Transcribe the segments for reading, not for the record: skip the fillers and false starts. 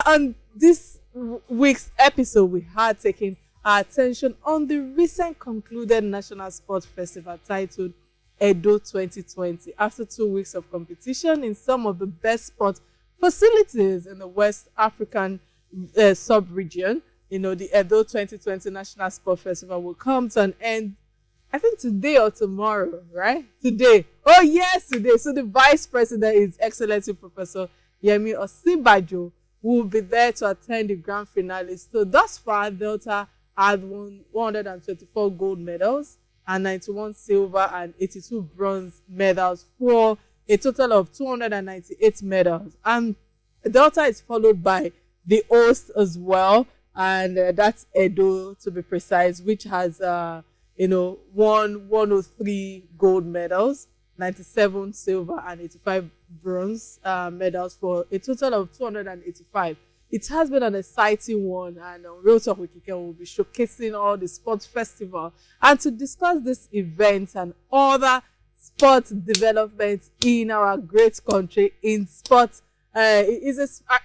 on this week's episode, we had taken our attention on the recent concluded National Sports Festival titled Edo 2020. After 2 weeks of competition in some of the best sports facilities in the West African sub-region, the Edo 2020 National Sports Festival will come to an end, I think today or tomorrow, right? Today. Oh, yes, today. So the Vice President is Excellency Professor Yemi Osinbajo, who will be there to attend the grand finale. So thus far, Delta had won 124 gold medals and 91 silver and 82 bronze medals for a total of 298 medals. And Delta is followed by the host as well, and that's Edo to be precise, which has won 103 gold medals, 97 silver and 85 bronze medals for a total of 285. It has been an exciting one, and on Real Talk with Kike will be showcasing all the sports festival. And to discuss this event and other sports developments in our great country in sports, I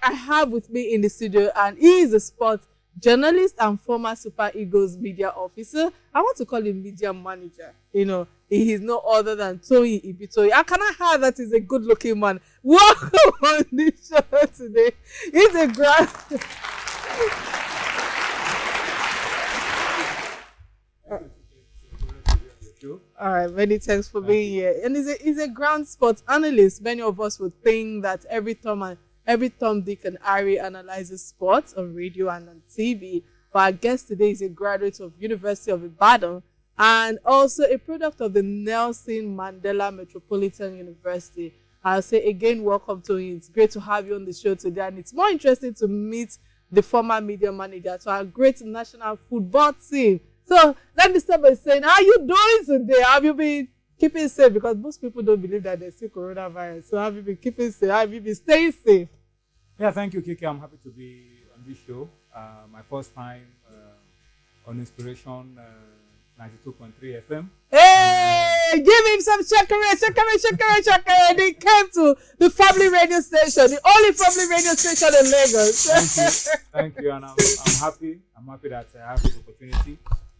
have with me in the studio, and he is a sports journalist and former Super Eagles media officer. I want to call him media manager. He is no other than Toyi Ibitoye. How can I have that? He's a good-looking man. Welcome on the show today. He's a grand... All right, many thanks for being here. And he's a grand sports analyst. Many of us would think that every Tom, Dick, and Harry analyzes sports on radio and on TV. But our guest today is a graduate of University of Ibadan and also a product of the Nelson Mandela Metropolitan University. I'll say again, welcome to you. It's great to have you on the show today. And it's more interesting to meet the former media manager to our great national football team. So let me start by saying, how are you doing today? Have you been keeping safe? Because most people don't believe that there's still coronavirus. So have you been keeping safe? Have you been staying safe? Yeah, thank you, Kike. I'm happy to be on this show. My first time on Inspiration 92.3 FM. Hey, give him some shakara. They came to the family radio station, the only family radio station in Lagos. Thank you, and I'm happy. I'm happy that I have this opportunity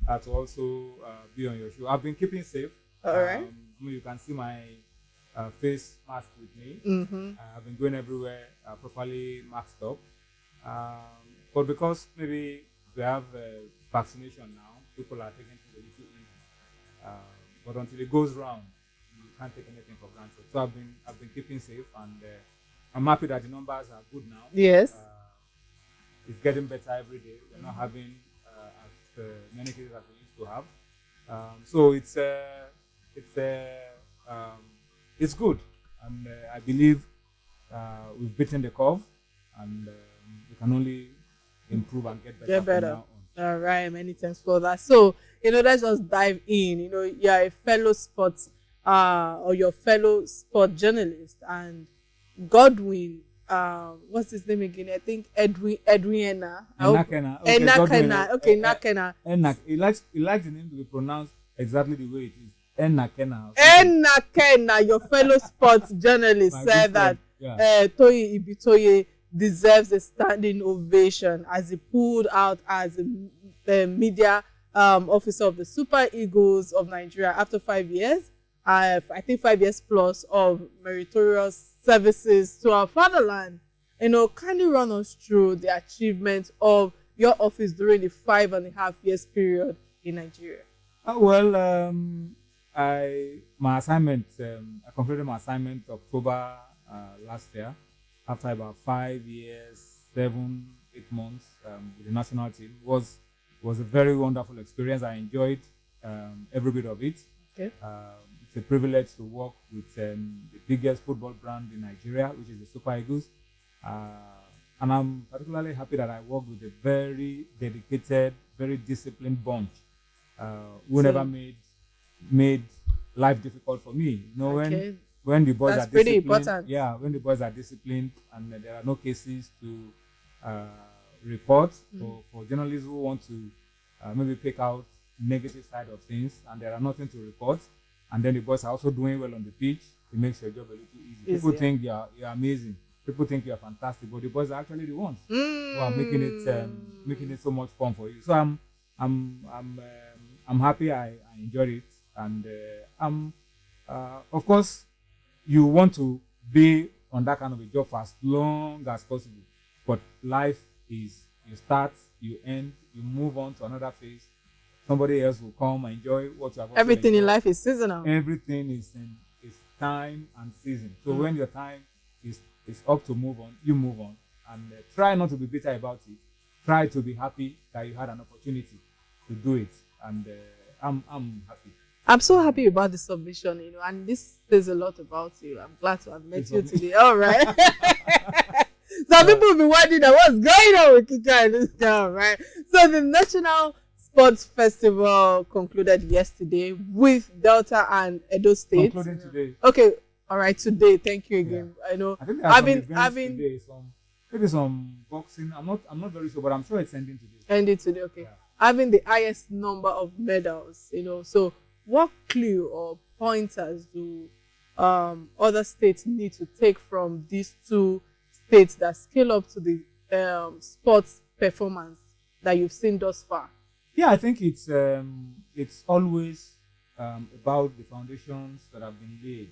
to also be on your show. I've been keeping safe. All right. You can see my face mask with me. Mm-hmm. I've been going everywhere properly masked up. But because maybe we have vaccination now, people are taking things a little easy. But until it goes round, you can't take anything for granted. So I've been keeping safe, and I'm happy that the numbers are good now. Yes. It's getting better every day. We're not having as many cases as we used to have. So it's good, and I believe we've beaten the curve, and we can only improve and get better. From now on. All right, many thanks for that. So let's just dive in. You're a fellow sports or your fellow sport journalist, and Godwin. What's his name again? I think Edwina. Nakena. Okay, Nakena. He likes the name to be pronounced exactly the way it is. Nakena, your fellow sports journalist, said that Toyi Ibitoye deserves a standing ovation as he pulled out as a media officer of the Super Eagles of Nigeria after 5 years. I think 5 years plus of meritorious services to our fatherland. Kindly run us through the achievements of your office during the 5.5 years period in Nigeria. I completed my assignment October last year after about 5 years, 7, 8 months with the national team. It was a very wonderful experience. I enjoyed every bit of it. Okay. It's a privilege to work with the biggest football brand in Nigeria, which is the Super Eagles. And I'm particularly happy that I work with a very dedicated, very disciplined bunch who never made life difficult for me. When the boys are disciplined, important. Yeah, when the boys are disciplined and there are no cases to report for journalists who want to maybe pick out negative side of things, and there are nothing to report, and then the boys are also doing well on the pitch, it makes your job a little easy. People think you're amazing. people think you're fantastic, but the boys are actually the ones who are making it so much fun for you. So I'm happy I enjoyed it, and of course you want to be on that kind of a job for as long as possible. But life is, you start, you end, you move on to another phase. Somebody else will come and enjoy what you have. Everything in life is seasonal. Everything is time and season. So when your time is up to move on, you move on, and try not to be bitter about it. Try to be happy that you had an opportunity to do it, and I'm happy. I'm so happy about the submission, and this says a lot about you. I'm glad to have met you today. All right. Some people will be wondering what's going on with Kike and this girl, right? So the National Sports Festival concluded yesterday with Delta and Edo State. Concluding today. Okay, all right, today. Thank you again. Yeah. I know. I think having today, maybe some boxing. I'm not very sure, but I'm sure it's ending today. Ending today, okay. Yeah. Having the highest number of medals, So what clue or pointers do other states need to take from these two states that scale up to the sports performance that you've seen thus far? Yeah, I think it's always about the foundations that have been laid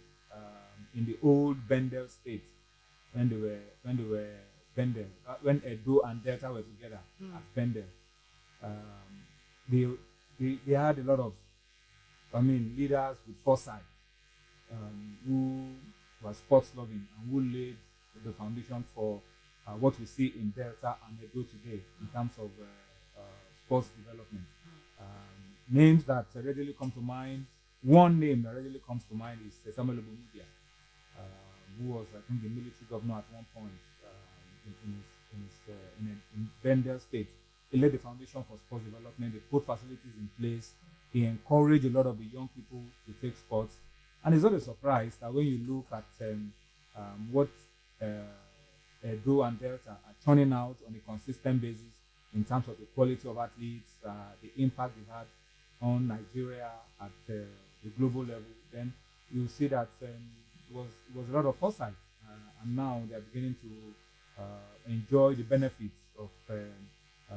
in the old Bendel state when Edo and Delta were together as Bendel. They had a lot of, leaders with foresight who were sports loving and who laid the foundation for what we see in Delta and Edo today in terms of sports development. Names that readily come to mind. One name that readily comes to mind is Samuel Obomudia, who was, I think, the military governor at one point in Bendel State. He laid the foundation for sports development. They put facilities in place. He encouraged a lot of the young people to take sports. And it's not a surprise that when you look at what Edo and Delta are turning out on a consistent basis in terms of the quality of athletes, the impact they had on Nigeria at the global level, then you see that it was a lot of foresight. And now they are beginning to enjoy the benefits of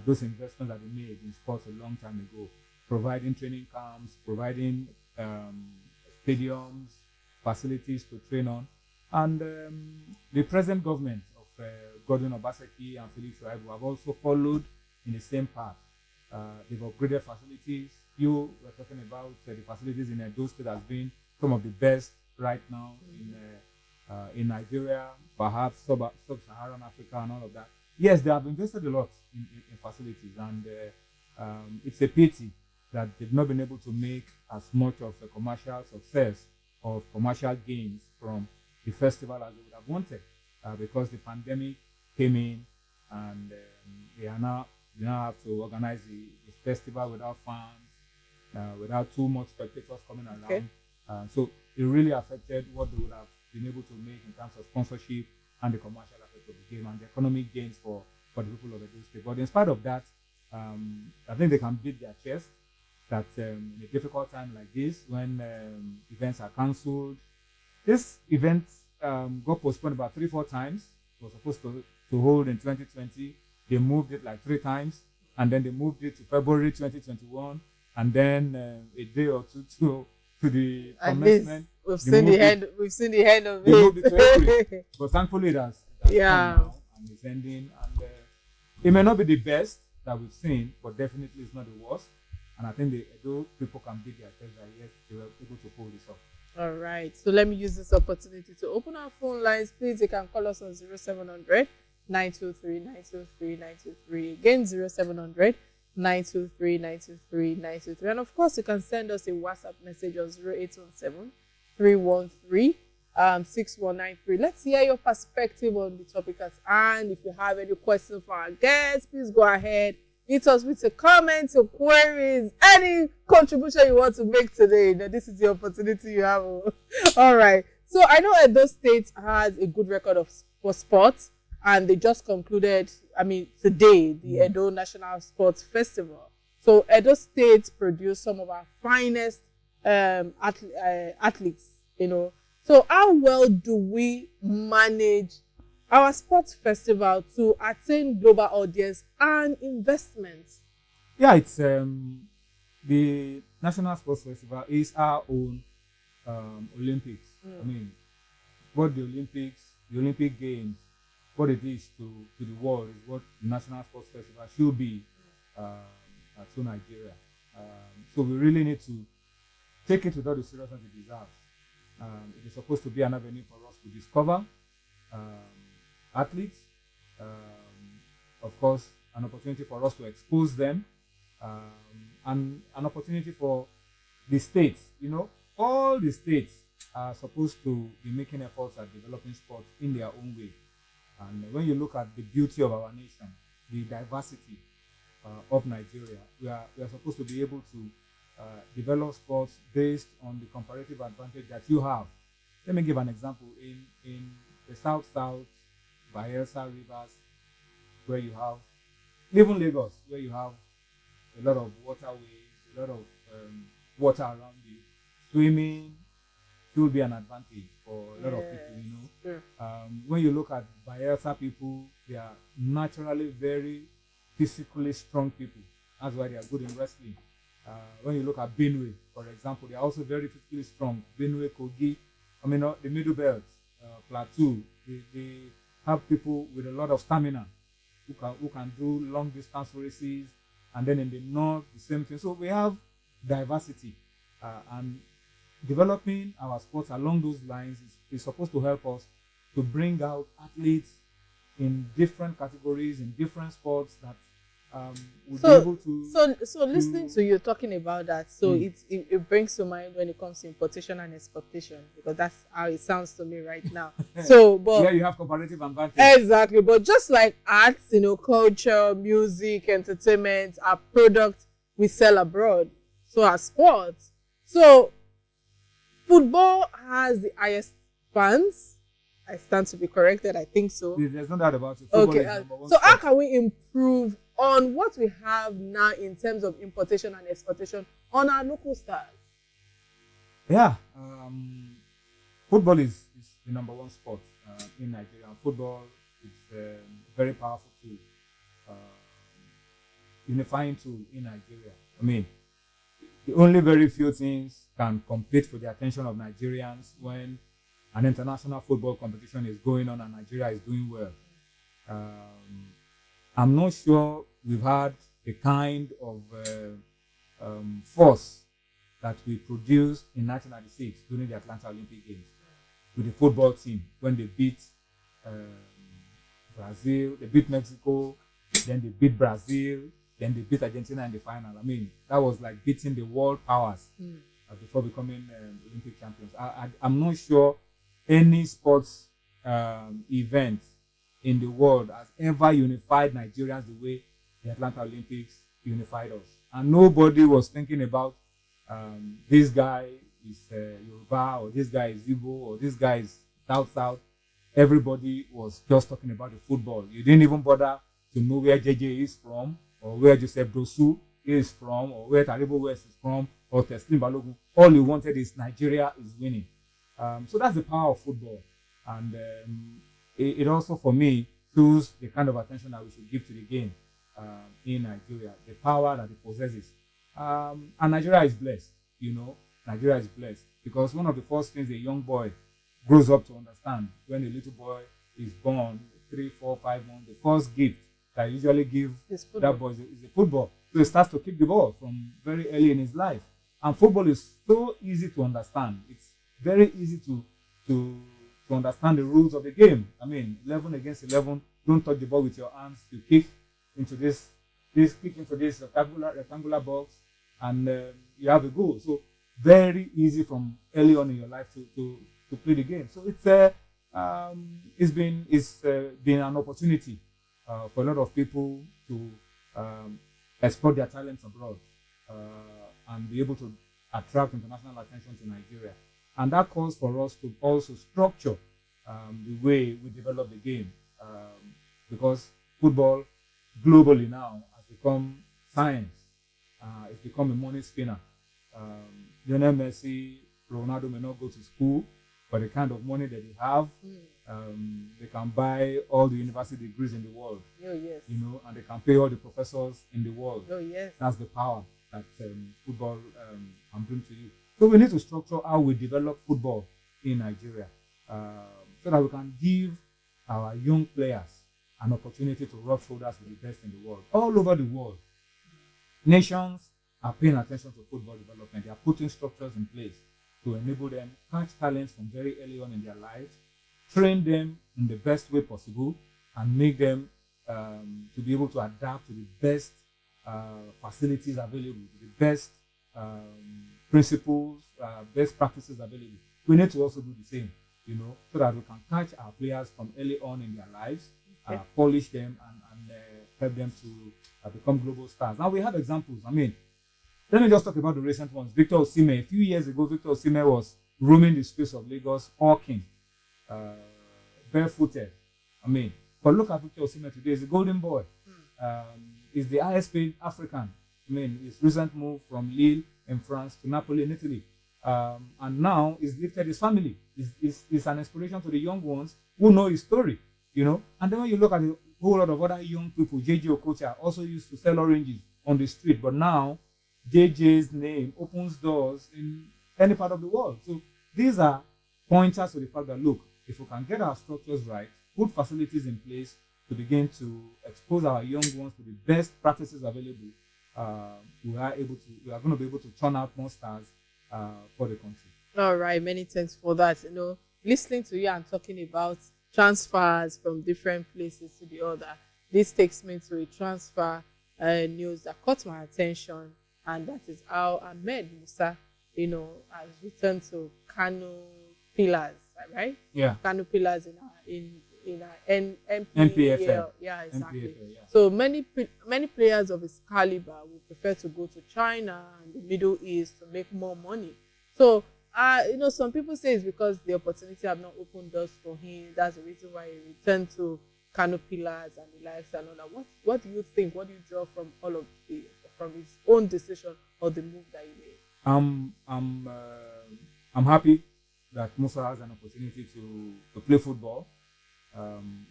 those investments that they made in sports a long time ago, providing training camps, providing stadiums, facilities to train on. And the present government of Godwin Obaseki and Philip Shuaibu have also followed in the same path. They've upgraded facilities. You were talking about the facilities in Edo State as being some of the best right now in Nigeria, perhaps sub-Saharan Africa and all of that. Yes, they have invested a lot in facilities, and it's a pity that they've not been able to make as much of a commercial success or commercial gains from the festival as they would have wanted, because the pandemic came in, and they now have to organize the festival without fans, without too much spectators coming around. Okay. So it really affected what they would have been able to make in terms of sponsorship and the commercial aspect of the game and the economic gains for the people of Edo State. But in spite of that, I think they can beat their chest that in a difficult time like this, when events are cancelled. This event got postponed about 3-4 times. It was supposed to hold in 2020. They moved it like 3 times, and then they moved it to February 2021, and then a day or two to the commencement. We've seen the end of it. They moved it to April, but thankfully it has come now, and it's ending. And it may not be the best that we've seen, but definitely it's not the worst. And I think the Edo people can beat their chest that yes, they were able to pull this off. All right. So let me use this opportunity to open our phone lines. Please, you can call us on 0700 923 923 923. Again, 0700 923 923 923. And of course, you can send us a WhatsApp message on 0817 313 6193. Let's hear your perspective on the topic at hand. If you have any questions for our guests, please go ahead. Hit us with your comments, your queries, any contribution you want to make today. This is the opportunity you have. All right. So I know Edo State has a good record for sports, and they just concluded, today, the Edo National Sports Festival. So Edo State produced some of our finest athletes, So how well do we manage our sports festival to attain global audience and investment? Yeah, it's the National Sports Festival is our own Olympics. I mean, what the Olympic Games, what it is to the world is what the National Sports Festival should be to Nigeria. So we really need to take it with all the seriousness it deserves. It is supposed to be an avenue for us to discover athletes, of course, an opportunity for us to expose them, and an opportunity for the states. You know, all the states are supposed to be making efforts at developing sports in their own way. And when you look at the beauty of our nation, the diversity of Nigeria, we are supposed to be able to develop sports based on the comparative advantage that you have. Let me give an example. In the South, Bayelsa Rivers, where you have, even Lagos, where you have a lot of waterways, a lot of water around you, swimming should be an advantage for a lot of people, you know. Sure. When you look at Bayelsa people, they are naturally very physically strong people. That's why they are good in wrestling. When you look at Benue, for example, they are also very physically strong. Benue, Kogi, the Middle Belt, Plateau, they have people with a lot of stamina who can do long distance races. And then in the north, the same thing. So we have diversity, and developing our sports along those lines is supposed to help us to bring out athletes in different categories, in different sports that will be able to. So listening to you talking about that, so it brings to mind when it comes to importation and exportation, because that's how it sounds to me right now. So, but yeah, you have comparative advantage. Exactly, but just like arts, culture, music, entertainment are products we sell abroad. So are sports. So football has the highest fans. I stand to be corrected. I think so. There's no doubt about it. Football Okay. is number one So how sport. can we improve on what we have now in terms of importation and exportation on our local stars? Yeah, football is the number one sport in Nigeria. Football is a very powerful tool, unifying tool in Nigeria. I mean, the only very few things can compete for the attention of Nigerians when an international football competition is going on and Nigeria is doing well. I'm not sure we've had the kind of force that we produced in 1996 during the Atlanta Olympic Games with the football team when they beat Brazil, they beat Mexico, then they beat Brazil, then they beat Argentina in the final. I mean, that was like beating the world powers before becoming Olympic champions. I'm not sure any sports event in the world has ever unified Nigerians the way the Atlanta Olympics unified us. And nobody was thinking about this guy is Yoruba, or this guy is Igbo, or this guy is South. Everybody was just talking about the football. You didn't even bother to know where JJ is from, or where Joseph Brosu is from, or where Taribo West is from, or Teslim Balogun. All you wanted is Nigeria is winning. So that's the power of football. And it also, for me, shows the kind of attention that we should give to the game in Nigeria, the power that it possesses. And Nigeria is blessed, Nigeria is blessed, because one of the first things a young boy grows up to understand when a little boy is born, 3, 4, 5 months, the first gift that I usually give that boy is a football. So he starts to kick the ball from very early in his life. And football is so easy to understand. It's very easy to understand the rules of the game. I mean, 11 against 11, don't touch the ball with your hands. You kick into this rectangular box, and you have a goal. So very easy from early on in your life to play the game. So it's been an opportunity for a lot of people to explore their talents abroad and be able to attract international attention to Nigeria. And that calls for us to also structure the way we develop the game, because football globally now has become science. It's become a money spinner. Lionel Messi, Ronaldo may not go to school, but the kind of money that they have They can buy all the university degrees in the world. Oh, yes. And they can pay all the professors in the world. Oh, yes. That's the power that football can bring to you. So we need to structure how we develop football in Nigeria so that we can give our young players an opportunity to rub shoulders with the best in the world. All over the world, nations are paying attention to football development. They are putting structures in place to enable them catch talents from very early on in their lives, train them in the best way possible, and make them to be able to adapt to the best facilities available, the best principles, best practices available. We need to also do the same, so that we can catch our players from early on in their lives, polish them, and help them to become global stars. Now we have examples. Let me just talk about the recent ones. Victor Osimhen. A few years ago, Victor Osimhen was roaming the streets of Lagos, hawking, barefooted. But look at Victor Osimhen today. He's a golden boy. He's the highest paid African. His recent move from Lille in France to Napoli in Italy. And now he's lifted his family. He's an inspiration to the young ones who know his story, And then when you look at a whole lot of other young people, JJ Okocha also used to sell oranges on the street, but now JJ's name opens doors in any part of the world. So these are pointers to the fact that, look, if we can get our structures right, put facilities in place to begin to expose our young ones to the best practices available, we are going to be able to turn out more stars for the country. All right, many thanks for that. Listening to you and talking about transfers from different places to the other, this takes me to a transfer news that caught my attention, and that is how Ahmed Musa, has returned to Kano Pillars, right? Yeah. Kano Pillars in NPFL. NPFL. Yeah, exactly. NPFL, yeah. So many players of his caliber would prefer to go to China and the Middle East to make more money. So, some people say it's because the opportunity have not opened doors for him. That's the reason why he returned to Kano Pillars and the likes and all that. What do you think? What do you draw from from his own decision or the move that he made? I'm happy that Musa has an opportunity to play football.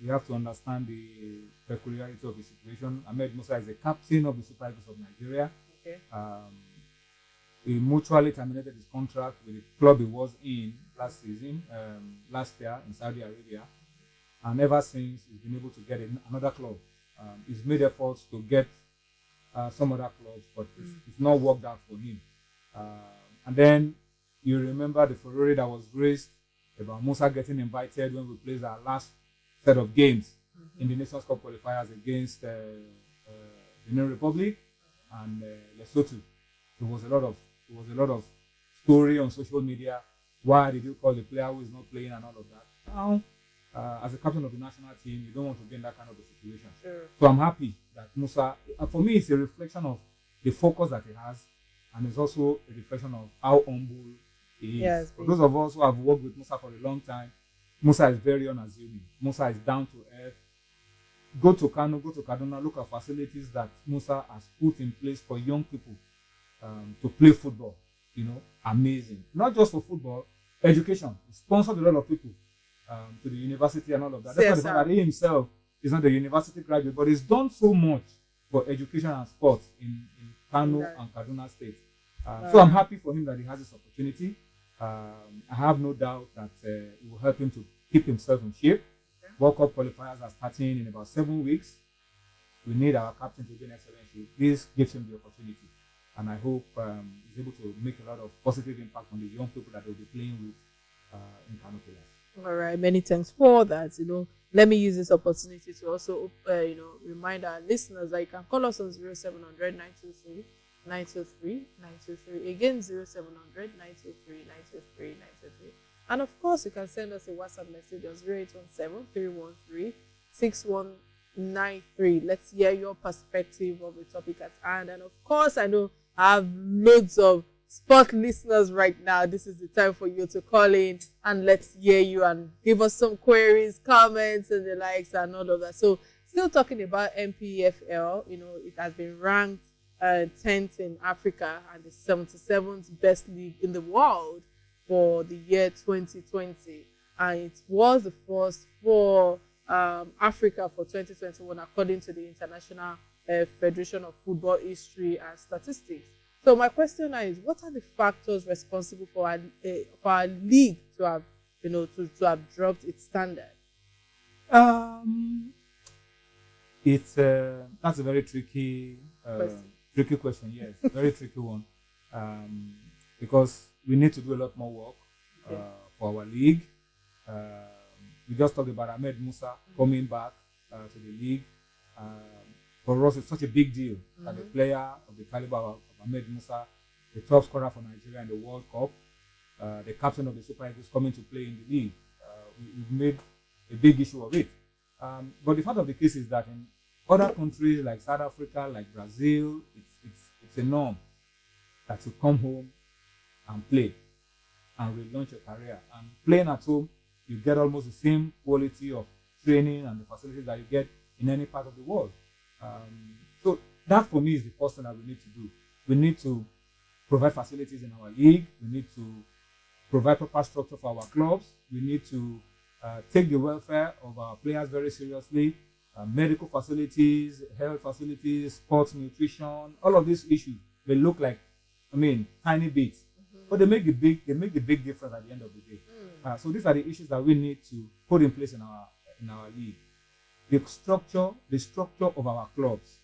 You have to understand the peculiarity of the situation. Ahmed Musa is the captain of the Super Eagles of Nigeria. Okay. He mutually terminated his contract with the club he was in last year in Saudi Arabia. And ever since, he's been able to get another club. He's made efforts to get some other clubs, but it's not worked out for him. And then you remember the furore that was raised about Musa getting invited when we played our last set of games in the Nations Cup qualifiers against the Benin Republic and Lesotho. There was a lot of story on social media. Why did you call the player who is not playing and all of that? Now, as a captain of the national team, you don't want to be in that kind of a situation. Sure. So I'm happy that Musa, for me, it's a reflection of the focus that he has, and it's also a reflection of how humble he is. Yes, for those of us who have worked with Musa for a long time, Musa is very unassuming. Musa is down to earth. Go to Kano, go to Kaduna, look at facilities that Musa has put in place for young people to play football. Amazing. Not just for football, education. He sponsored a lot of people to the university and all of that. That's why the fact that he himself is not a university graduate, but he's done so much for education and sports in Kano and Kaduna State. So I'm happy for him that he has this opportunity. I have no doubt that it will help him to keep himself in shape. World Cup qualifiers are starting in about 7 weeks. We need our captain to be in excellent shape. This gives him the opportunity. And I hope he's able to make a lot of positive impact on the young people that they'll be playing with in Kano Pillars. All right, many thanks for that. Let me use this opportunity to also, remind our listeners that you can call us on 0700 923 923 923. Again, 0700 923 923 923. And of course, you can send us a WhatsApp message on 0817 313 6193. Let's hear your perspective of the topic at hand. And of course, I know I have loads of sport listeners right now. This is the time for you to call in and let's hear you and give us some queries, comments, and the likes and all of that. So, still talking about NPFL, it has been ranked 10th in Africa and the 77th best league in the world for the year 2020. and it was the first for Africa for 2021, according to the International Federation of Football History and Statistics. So my question now is, what are the factors responsible for our league to have, to have dropped its standard? It's that's a very tricky question. Yes, very tricky one. Because we need to do a lot more work for our league. We just talked about Ahmed Musa coming back to the league. For us, it's such a big deal that a player of the caliber of Ahmed Musa, the top scorer for Nigeria in the World Cup, the captain of the Super Eagles, coming to play in the league. We've made a big issue of it. But the fact of the case is that in other countries like South Africa, like Brazil, it's a norm that you come home and play and relaunch your career. And playing at home, you get almost the same quality of training and the facilities that you get in any part of the world. So that for me is the first thing that we need to do. We need to provide facilities in our league. We need to provide proper structure for our clubs. We need to take the welfare of our players very seriously. Medical facilities, health facilities, sports nutrition, all of these issues may look like, tiny bits, but they make a big difference at the end of the day. So these are the issues that we need to put in place in our league. The structure of our clubs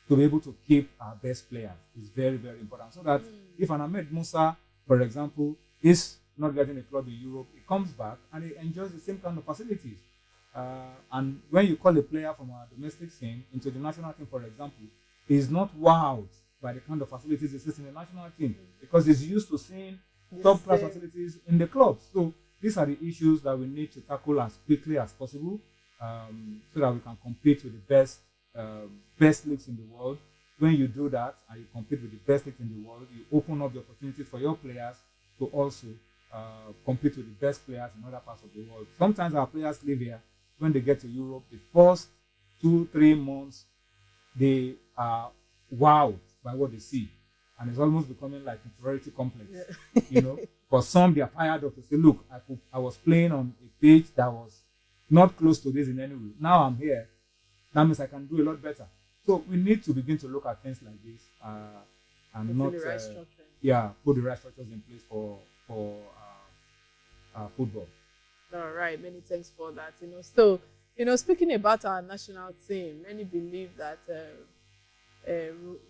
to be able to keep our best players is very, very important. So that if an Ahmed Musa, for example, is not getting a club in Europe, he comes back and he enjoys the same kind of facilities. And when you call a player from our domestic scene into the national team, for example, he's not wowed by the kind of facilities he sees in the national team because he's used to seeing top-class facilities in the clubs. So these are the issues that we need to tackle as quickly as possible so that we can compete with the best leagues in the world. When you do that and you compete with the best leagues in the world, you open up the opportunities for your players to also compete with the best players in other parts of the world. Sometimes our players live here. When they get to Europe, the first 2-3 months, they are wowed by what they see. And it's almost becoming like inferiority complex, For some, they are fired up to say, look, I was playing on a pitch that was not close to this in any way. Now I'm here. That means I can do a lot better. So we need to begin to look at things like this and put the right structures in place for football. All right, many thanks for that. So, speaking about our national team, many believe that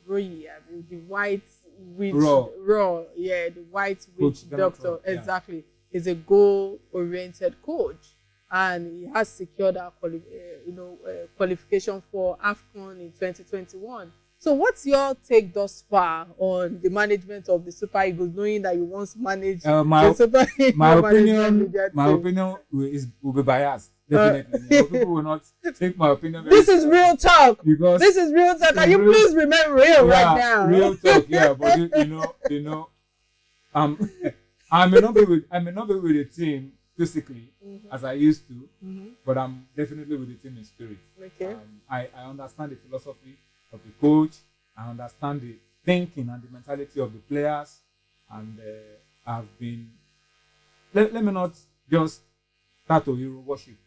Roy, the white witch, the white witch doctor, exactly, is a goal-oriented coach, and he has secured our qualification for AFCON in 2021. So what's your take thus far on the management of the Super Eagles, knowing that you once managed the Super Eagles? My opinion will be biased. Definitely. People will not take my opinion. This is real talk. This is real talk. Can you please remain real right now? Real talk, yeah. But I may not be with the team physically as I used to, but I'm definitely with the team in spirit. Okay. I understand the philosophy of the coach. I understand the thinking and the mentality of the players, and I've been. Let me not just start to hero worship.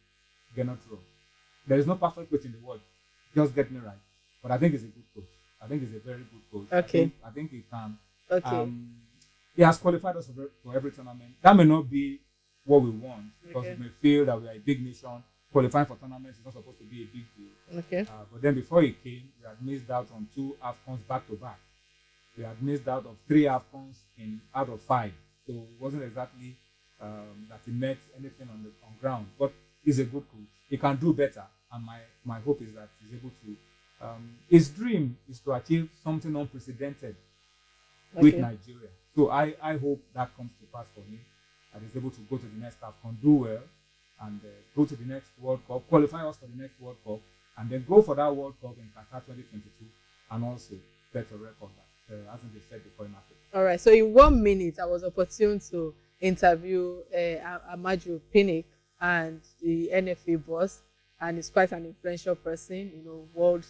Get not wrong. There is no perfect coach in the world. Just get me right. But I think he's a good coach. I think he's a very good coach. Okay. I think he can. Okay. He has qualified us for every tournament. That may not be what we want because we may feel that we are a big nation. Qualifying for tournaments is not supposed to be a big deal. Okay. But then before he came, we had missed out on 2 AFCONs back to back. We had missed out of 3 AFCONs out of 5. So it wasn't exactly that he met anything on ground. But he's a good coach. He can do better. And my hope is that he's able to. His dream is to achieve something unprecedented with Nigeria. So I hope that comes to pass for him. That he's able to go to the next AFCON, do well, and go to the next World Cup, qualify us for the next World Cup, and then go for that World Cup in Qatar 2022, and also set a record that hasn't been set before in Africa. All right. So in 1 minute, I was opportune to interview Amaju Pinnick and the NFA boss, and he's quite an influential person. World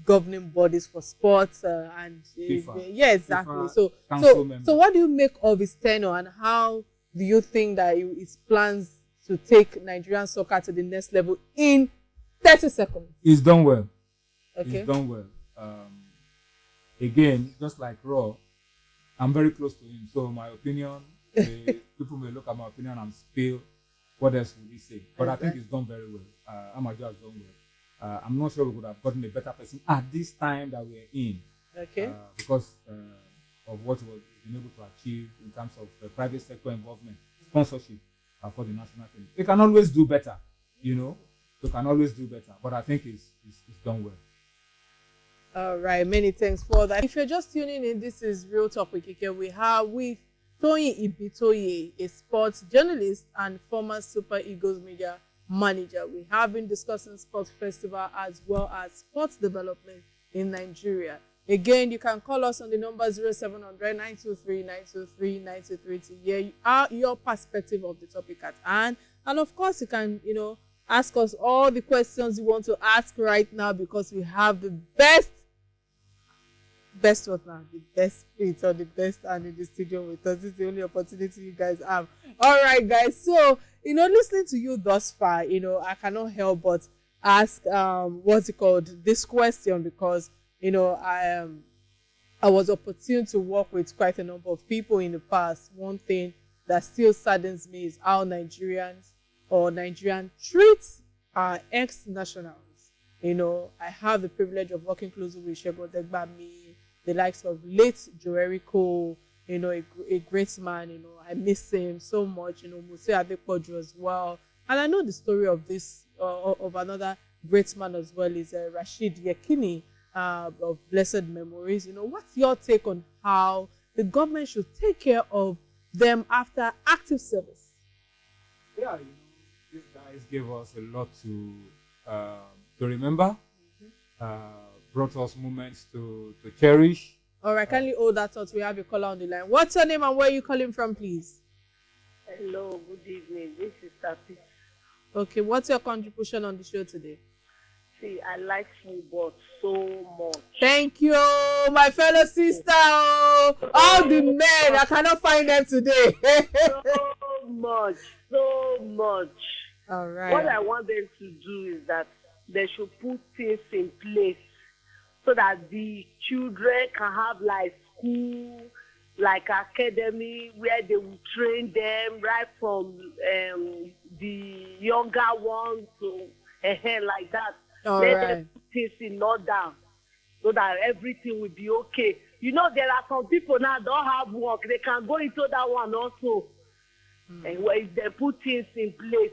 governing bodies for sports and FIFA. yeah, exactly. FIFA, so what do you make of his tenure and how do you think that it plans to take Nigerian soccer to the next level in 30 seconds? He's done well. Okay. He's done well. Again, just like Raw, I'm very close to him. So my opinion, people may look at my opinion and spill what else would he say. But I think he's done very well. Amaju has done well. I'm not sure we could have gotten a better person at this time that we're in. Okay. Because of what he was been able to achieve in terms of private sector involvement, sponsorship for the national team. They can always do better, you know. They can always do better. But I think he's done well. All right, many thanks for that. If you're just tuning in, this is Real Talk with Kike. We have with Toyin Ibitoye, a sports journalist and former Super Eagles media manager. We have been discussing sports festival as well as sports development in Nigeria. Again, you can call us on the number 0700 923 923 923 to hear your perspective of the topic at hand. And of course, you can, ask us all the questions you want to ask right now, because we have the best what now? The best fit or the best and in the studio with us. This is the only opportunity you guys have. All right, guys. So, listening to you thus far, I cannot help but ask this question, because I was opportune to work with quite a number of people in the past. One thing that still saddens me is how Nigerian treats our ex-nationals. I have the privilege of working closely with Segun Degbami, the likes of late Joeriko, a great man. I miss him so much. Muse Adepoju as well. And I know the story of this, of another great man as well, is Rashid Yekini, of blessed memories. What's your take on how the government should take care of them after active service? Yeah, these guys gave us a lot to remember. Brought us moments to cherish. All right, kindly hold that thought. We have a caller on the line. What's your name and where are you calling from, please? Hello, good evening. This is Tapi. Okay, what's your contribution on the show today? See, I like football so much. Thank you, my fellow sister. All the men, I cannot find them today. so much. All right. What I want them to do is that they should put things in place so that the children can have like school, like academy, where they will train them right from the younger ones to like that. Let them put things in order so that everything will be okay. There are some people now don't have work. They can go into that one also. And if they put things in place.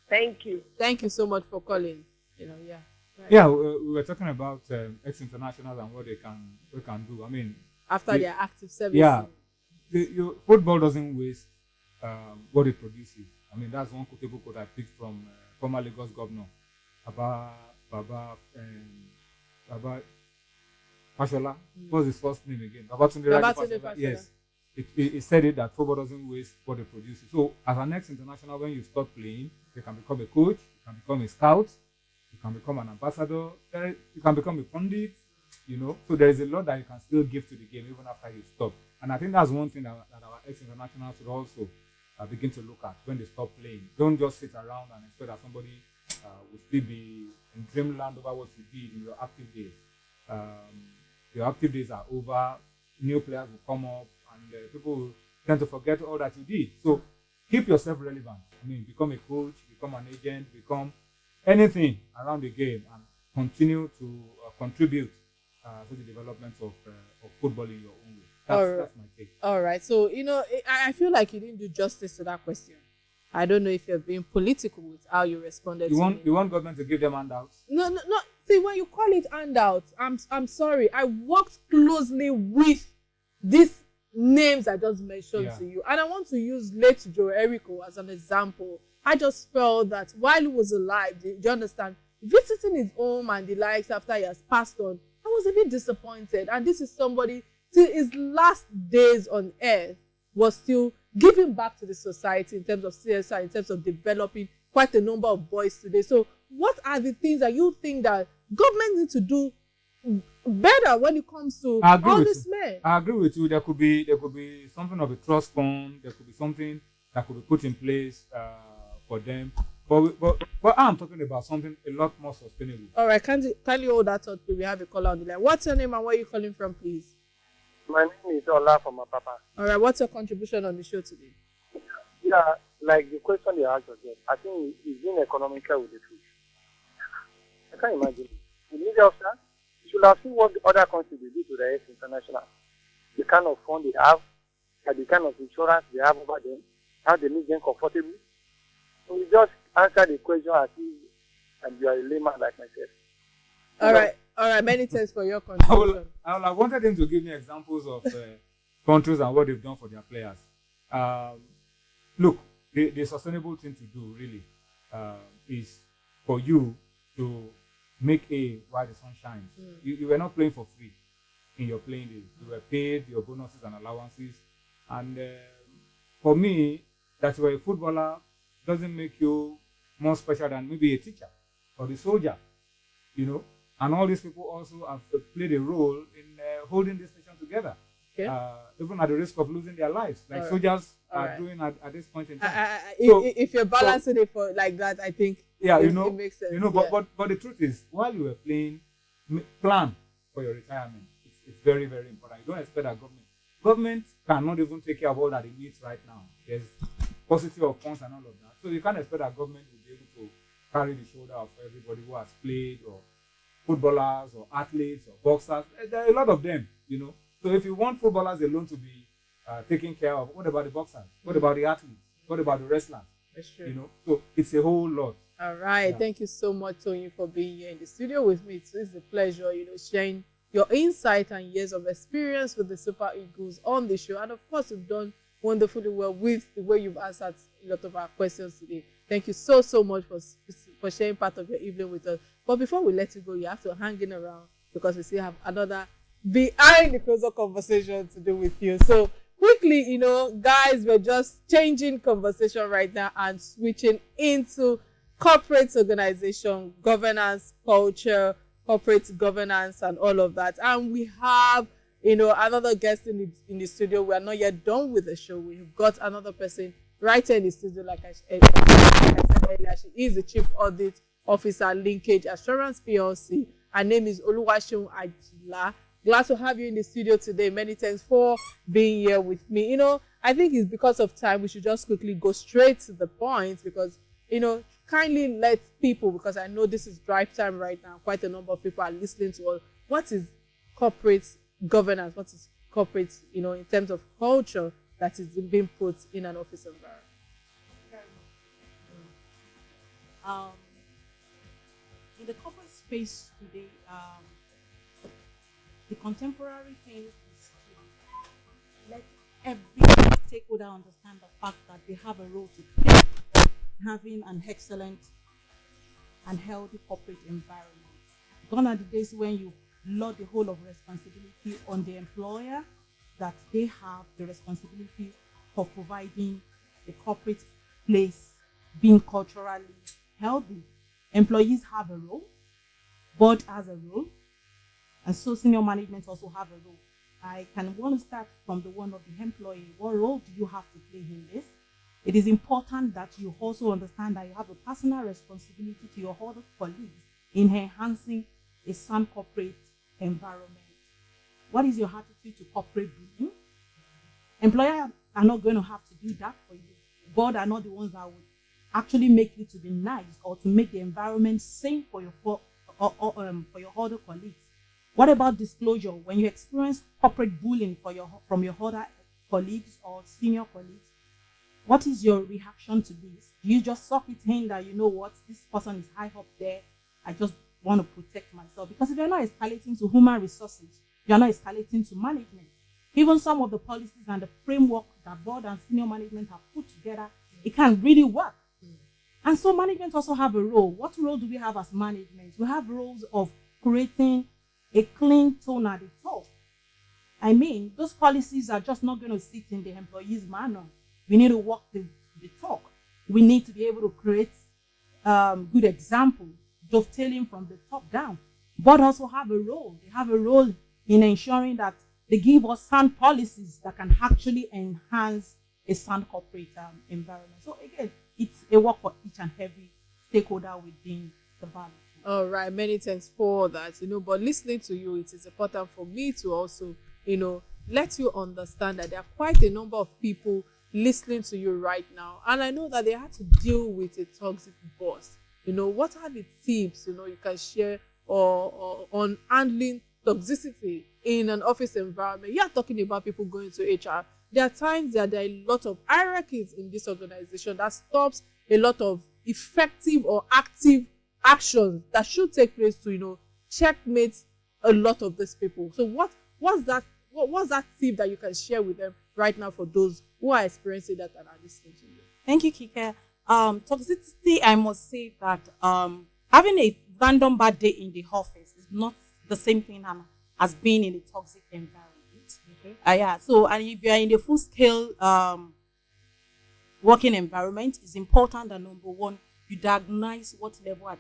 Thank you. Thank you so much for calling. Yeah. Right. Yeah, we were talking about ex-internationals and what they can do. I mean, after their active service. Yeah, football doesn't waste what it produces. I mean, that's one quotable quote I picked from former Lagos governor Baba Fashola. What's his first name again? Babatunde. Yes. He said it that football doesn't waste what it produces. So, as an ex-international, when you stop playing, you can become a coach, you can become a scout, you can become an ambassador, you can become a pundit, So there is a lot that you can still give to the game even after you stop. And I think that's one thing that our ex-internationals should also begin to look at when they stop playing. Don't just sit around and expect that somebody will still be in dreamland over what you did in your active days. Your active days are over, new players will come up, and people will tend to forget all that you did. So keep yourself relevant. I mean, become a coach, become an agent, become anything around the game, and continue to contribute to the development of football in your own way. That's my take. All right. So, I feel like you didn't do justice to that question. I don't know if you're being political with how you responded You want government to give them handouts? No. See, when you call it handouts, I'm sorry. I worked closely with these names I just mentioned to you. And I want to use late Joeriko as an example. I just felt that while he was alive, do you understand, visiting his home and the likes after he has passed on, I was a bit disappointed. And this is somebody, till his last days on earth, was still giving back to the society in terms of CSR, in terms of developing quite a number of boys today. So what are the things that you think that government need to do better when it comes to all these men? I agree with you. There could be something of a trust fund. There could be something that could be put in place for them. But I'm talking about something a lot more sustainable. All right, can you hold that thought? We have a caller on the line. What's your name and where are you calling from, please? My name is Ola from Papa. All right, what's your contribution on the show today? Yeah, like the question they asked again, I think it's being economical with the food. I can't imagine. The media officer, you should have seen what the other countries they do to the health international. The kind of fund they have, and the kind of insurance they have over them, how they make them comfortable. So we just answer the question as if and you are a layman like myself. All right. Many thanks for your contribution. I wanted him to give me examples of countries and what they've done for their players. Look, the sustainable thing to do really is for you to make a while the sun shines. You were not playing for free in your playing days. You were paid your bonuses and allowances. And for me, that you were a footballer doesn't make you more special than maybe a teacher or the soldier, you know. And all these people also have played a role in holding this nation together, even at the risk of losing their lives, like soldiers are doing at this point in time. If you're balancing it for like that, I think it makes sense. But the truth is, while you were playing, plan for your retirement. It's very, very important. You don't expect that government cannot even take care of all that it needs right now. There's paucity of funds and all of that. So you can't expect that government will be able to carry the shoulder of everybody who has played, or footballers or athletes or boxers. There are a lot of them, you know. So if you want footballers alone to be taken care of, what about the boxers? What about the athletes? What about the wrestlers? That's true. You know, so it's a whole lot. All right. Thank you so much, Tony, for being here in the studio with me. It's a pleasure, sharing your insight and years of experience with the Super Eagles on the show. And of course, you've done wonderfully well with the way you've answered a lot of our questions today. Thank you so much for sharing part of your evening with us. But before we let you go, you have to hang in around because we still have another behind the closer conversation to do with you. So quickly, guys, we're just changing conversation right now and switching into corporate organization, governance, culture, corporate governance, and all of that. And we have, another guest in the studio. We are not yet done with the show. We've got another person right here in the studio, like I said earlier. She is the Chief Audit Officer, Linkage Assurance PLC. Her name is Oluwaseun Ajila. Glad to have you in the studio today. Many thanks for being here with me. I think it's because of time. We should just quickly go straight to the point because, kindly let people, because I know this is drive time right now. Quite a number of people are listening to us. What is corporate governance? What is corporate, in terms of culture that is being put in an office environment? In the corporate space today, the contemporary thing is to let every stakeholder understand the fact that they have a role to play in having an excellent and healthy corporate environment. Gone are the days when you load the whole of responsibility on the employer, that they have the responsibility for providing the corporate place being culturally healthy. Employees have a role, board has a role, and so senior management also have a role. I can want to start from the one of the employee. What role do you have to play in this? It is important that you also understand that you have a personal responsibility to your other colleagues in enhancing a sound corporate environment. What is your attitude to corporate bullying? Employers are not going to have to do that for you. Board are not the ones that would actually make you to be nice or to make the environment safe for your other colleagues. What about disclosure? When you experience corporate bullying from your other colleagues or senior colleagues, what is your reaction to this? Do you just suck it in that, this person is high up there, I just want to protect myself? Because if you're not escalating to human resources, you're not escalating to management. Even some of the policies and the framework that board and senior management have put together, it can really work. And so management also have a role. What role do we have as management? We have roles of creating a clean tone at the top. I mean, those policies are just not going to sit in the employee's manner. We need to walk the talk. We need to be able to create good examples, dovetailing from the top down. Board also have a role. They have a role in ensuring that they give us sound policies that can actually enhance a sound corporate environment. So again, it's a work for each and every stakeholder within the value. All right, many thanks for that. But listening to you, it is important for me to also, let you understand that there are quite a number of people listening to you right now, and I know that they had to deal with a toxic boss. What are the tips you can share or on handling toxicity in an office environment? You are talking about people going to HR. There are times that there are a lot of hierarchies in this organization that stops a lot of effective or active actions that should take place to checkmate a lot of these people. So what's that tip that you can share with them right now for those who are experiencing that and are listening to you? Thank you, Kike. Toxicity, I must say that having a random bad day in the office is not the same thing as being in a toxic environment. Okay. So, and if you are in a full-scale working environment, it's important that number one, you diagnose what level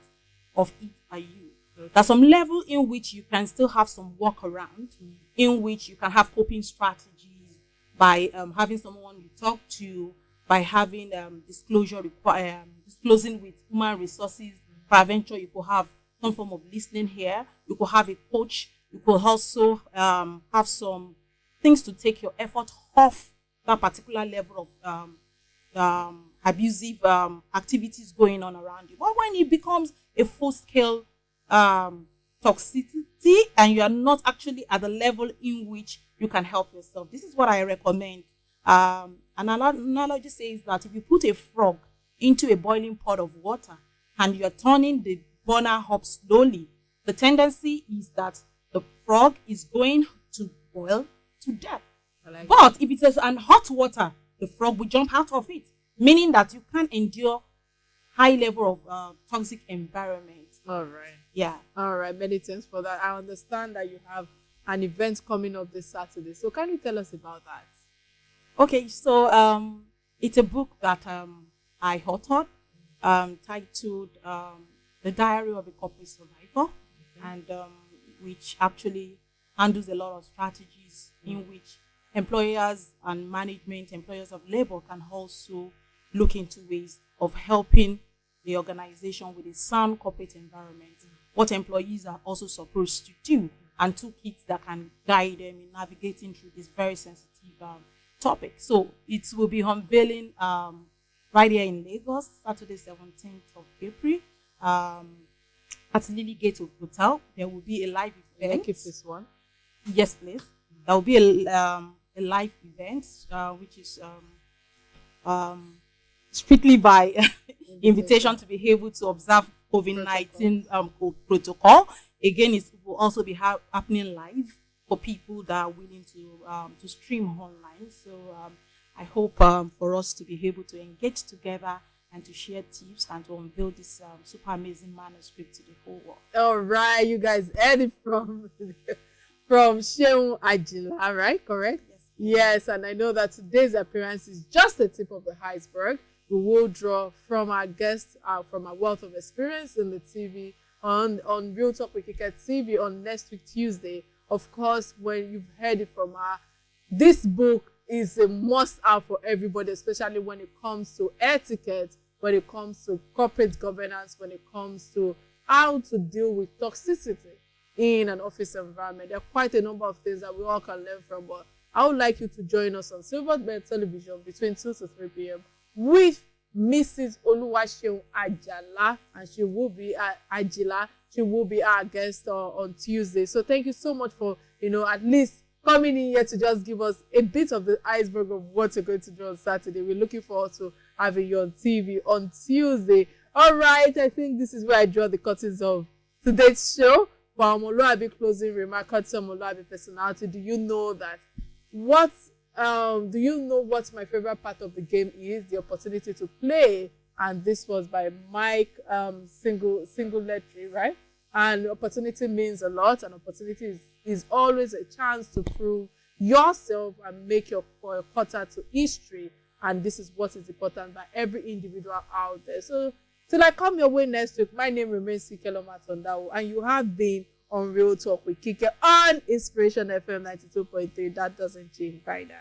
of it are you. Okay. There's some level in which you can still have some workaround, in which you can have coping strategies by having someone you talk to, by having disclosing with human resources. Peradventure, you could have some form of listening here. You could have a coach. You could also have some things to take your effort off that particular level of abusive activities going on around you. But when it becomes a full-scale toxicity and you are not actually at the level in which you can help yourself, this is what I recommend. An analogy says that if you put a frog into a boiling pot of water and you are turning the burner up slowly, the tendency is that the frog is going to boil to death. But if it is an hot water, the frog will jump out of it, meaning that you can't endure high level of toxic environment. All right. Yeah. All right. Many thanks for that. I understand that you have an event coming up this Saturday. So can you tell us about that? Okay. So it's a book that I authored titled The Diary of a Corporate Survivor, and which actually handles a lot of strategies in which employers and management, employers of labor, can also look into ways of helping the organization with a sound corporate environment, what employees are also supposed to do, and toolkits that can guide them in navigating through this very sensitive topic. So it will be unveiling right here in Lagos, Saturday, 17th of April, at Lily Gate Hotel. There will be a live event. Can I keep this one? Yes, please. There will be a live event, which is strictly by invitation to be able to observe COVID-19 protocol. Again, it will also be happening live for people that are willing to stream online. So I hope for us to be able to engage together and to share tips and to unveil this super amazing manuscript to the whole world. All right, you guys heard it from Sheun Ajila, right? Correct? Yes, and I know that today's appearance is just the tip of the iceberg. We will draw from our guests, from our wealth of experience in the TV, on Real Talk with Kike TV on next week, Tuesday. Of course, when you've heard it from her, this book is a must-have for everybody, especially when it comes to etiquette, when it comes to corporate governance, when it comes to how to deal with toxicity in an office environment. There are quite a number of things that we all can learn from, but I would like you to join us on Silverbird Television between 2 to 3 p.m. with Mrs. Oluwaseun Ajala, and she will be She will be our guest on Tuesday. So thank you so much for at least coming in here to just give us a bit of the iceberg of what you're going to do on Saturday. We're looking forward to having you on TV on Tuesday. All right, I think this is where I draw the curtains of today's show. For Omoluabi closing remark, Omoluabi personality, do you know what my favorite part of the game is? The opportunity to play. And this was by Mike Singletary, right? And opportunity means a lot. And opportunity is always a chance to prove yourself and make your quarter to history. And this is what is important by every individual out there. So till I come your way next week, my name remains Kike Lomatondawo, and you have been on Real Talk with Kike on Inspiration FM 92.3. That doesn't change. Bye now.